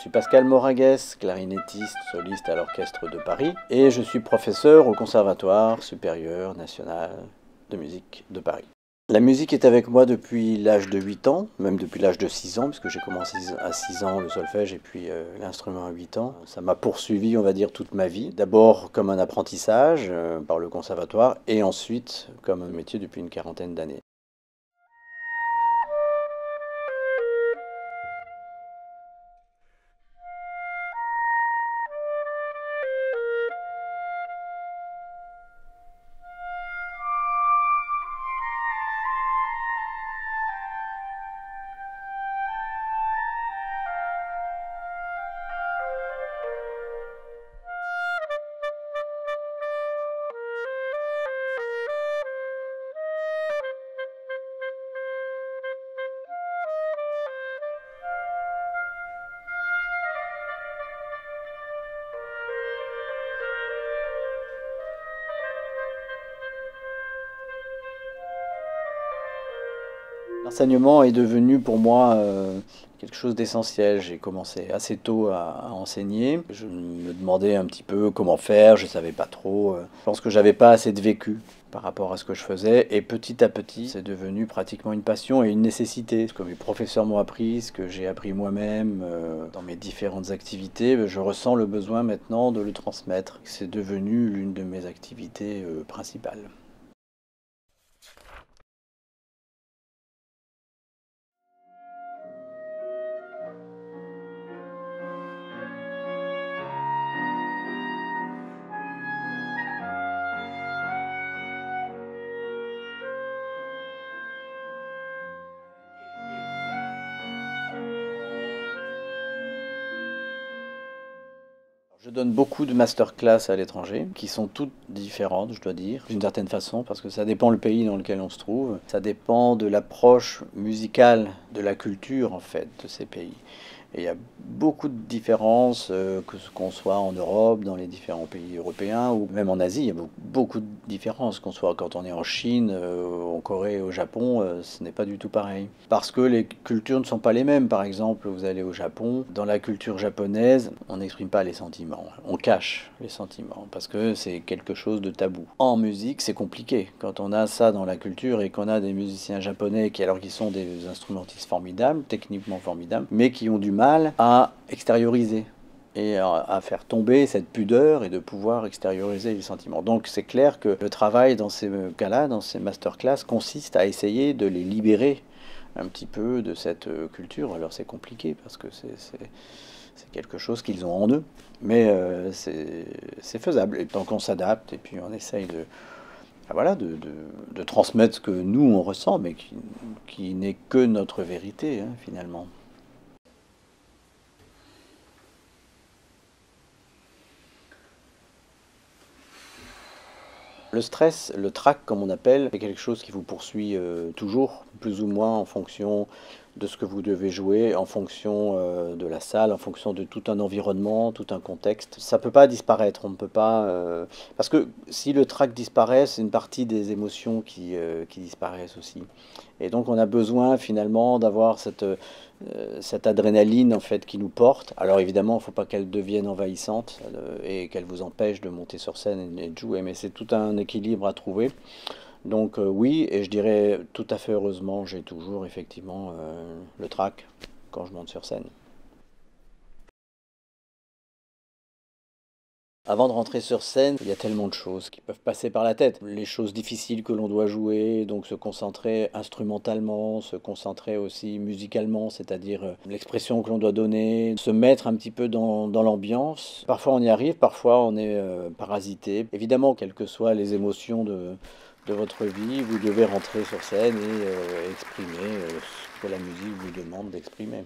suis Pascal Moraguès, clarinettiste, soliste à l'Orchestre de Paris et je suis professeur au Conservatoire supérieur national de musique de Paris. La musique est avec moi depuis l'âge de 8 ans, même depuis l'âge de 6 ans, puisque j'ai commencé à 6 ans le solfège et puis l'instrument à 8 ans. Ça m'a poursuivi, on va dire, toute ma vie. D'abord comme un apprentissage par le conservatoire et ensuite comme un métier depuis une quarantaine d'années. L'enseignement est devenu pour moi quelque chose d'essentiel. J'ai commencé assez tôt à enseigner. Je me demandais un petit peu comment faire, je ne savais pas trop. Je pense que j'avais pas assez de vécu par rapport à ce que je faisais. Et petit à petit, c'est devenu pratiquement une passion et une nécessité. Ce que mes professeurs m'ont appris, ce que j'ai appris moi-même dans mes différentes activités, je ressens le besoin maintenant de le transmettre. C'est devenu l'une de mes activités principales. Je donne beaucoup de masterclass à l'étranger, qui sont toutes différentes, je dois dire, d'une certaine façon, parce que ça dépend le pays dans lequel on se trouve. Ça dépend de l'approche musicale, de la culture, en fait, de ces pays. Et il y a beaucoup de différences, que ce qu'on soit en Europe, dans les différents pays européens, ou même en Asie, il y a beaucoup de différences, qu'on soit quand on est en Chine, en Corée, au Japon, ce n'est pas du tout pareil. Parce que les cultures ne sont pas les mêmes. Par exemple, vous allez au Japon, dans la culture japonaise, on n'exprime pas les sentiments, on cache les sentiments, parce que c'est quelque chose de tabou. En musique, c'est compliqué. Quand on a ça dans la culture et qu'on a des musiciens japonais qui sont des instrumentistes formidables, techniquement formidables, mais qui ont du mal à extérioriser et à faire tomber cette pudeur et de pouvoir extérioriser les sentiments. Donc c'est clair que le travail dans ces cas-là, dans ces masterclass, consiste à essayer de les libérer un petit peu de cette culture. Alors c'est compliqué parce que c'est quelque chose qu'ils ont en eux, mais c'est faisable. Et tant qu'on s'adapte et puis on essaye voilà, de transmettre ce que nous on ressent, mais qui n'est que notre vérité, hein, finalement. Le stress, le trac comme on appelle, c'est quelque chose qui vous poursuit toujours, plus ou moins en fonction de ce que vous devez jouer, en fonction de la salle, en fonction de tout un environnement, tout un contexte. Ça ne peut pas disparaître, on ne peut pas... Parce que si le trac disparaît, c'est une partie des émotions qui disparaissent aussi. Et donc on a besoin finalement d'avoir cette adrénaline en fait qui nous porte. Alors évidemment, il ne faut pas qu'elle devienne envahissante et qu'elle vous empêche de monter sur scène et de jouer, mais c'est tout un équilibre à trouver. Donc oui, et je dirais tout à fait heureusement, j'ai toujours effectivement le trac quand je monte sur scène. Avant de rentrer sur scène, il y a tellement de choses qui peuvent passer par la tête. Les choses difficiles que l'on doit jouer, donc se concentrer instrumentalement, se concentrer aussi musicalement, c'est-à-dire l'expression que l'on doit donner, se mettre un petit peu dans l'ambiance. Parfois on y arrive, parfois on est parasité. Évidemment, quelles que soient les émotions de votre vie, vous devez rentrer sur scène et exprimer ce que la musique vous demande d'exprimer.